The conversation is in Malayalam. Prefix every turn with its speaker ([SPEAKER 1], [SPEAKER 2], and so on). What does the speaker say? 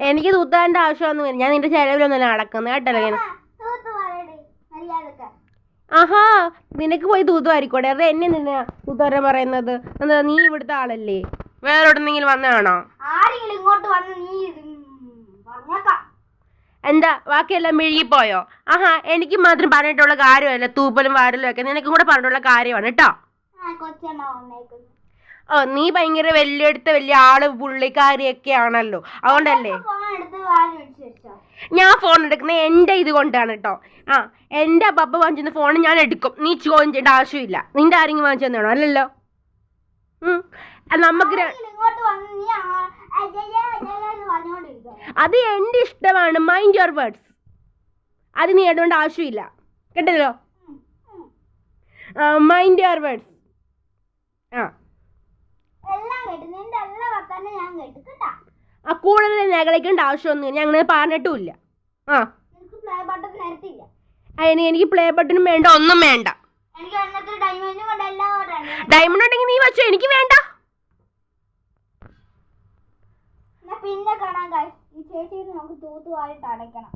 [SPEAKER 1] എനിക്ക് തൂത്താൻ്റെ ആവശ്യമൊന്നും ഞാൻ നിന്റെ ചെലവിലൊന്നും നടക്കുന്നത് കേട്ടല്ലോ ഞാൻ. ആഹാ നിനക്ക് പോയി തൂത്തുവാരിക്കോട്ടെ. അത് എന്നെ നിന്നെ തൂത്തുവരാൻ പറയുന്നത് എന്താ? നീ ഇവിടുത്തെ ആളല്ലേ? വേറെ എവിടെന്നെങ്കിലും വന്നതാണോ? എന്താ ബാക്കിയെല്ലാം മെഴുകിപ്പോയോ? ആഹാ എനിക്ക് മാത്രം പറഞ്ഞിട്ടുള്ള കാര്യമല്ല തൂപ്പലും വാരലും ഒക്കെ, നിനക്കും കൂടെ പറഞ്ഞിട്ടുള്ള കാര്യമാണ് കേട്ടോ. ഓ നീ ഭയങ്കര വലിയ ആള് പുള്ളിക്കാരിയൊക്കെ ആണല്ലോ, അതുകൊണ്ടല്ലേ ഞാൻ ഫോൺ എടുക്കുന്നത് എൻ്റെ ഇത് കൊണ്ടാണ് കേട്ടോ. ആ എൻ്റെ പപ്പ വാങ്ങിച്ചിരുന്ന ഫോൺ ഞാൻ എടുക്കും, നീ ചോദ്യം ചെയ്യേണ്ട ആവശ്യമില്ല. നിന്റെ ആരെങ്കിലും വാങ്ങിച്ചു തന്നാണോ? അല്ലല്ലോ. നമുക്ക് അത് എൻ്റെ ഇഷ്ടമാണ്. Mind your words. അത് നീ അതുകൊണ്ട് ആവശ്യമില്ല കേട്ടല്ലോ. Mind your words. കൂടുതൽ നഗളിക്കേണ്ട ആവശ്യമൊന്നും ഞാൻ അങ്ങനെ പറഞ്ഞിട്ടുമില്ല. എനിക്ക് പ്ലേ ബട്ടണും വേണ്ട, ഒന്നും വേണ്ട. ഡയമണ്ട് ഉണ്ടെങ്കിൽ നീ വെച്ചോ, എനിക്ക് വേണ്ട.
[SPEAKER 2] പിന്നെ കാണാൻ ഈ ചേച്ചി നമുക്ക് തൂത്തുവായിട്ട് അടയ്ക്കണം.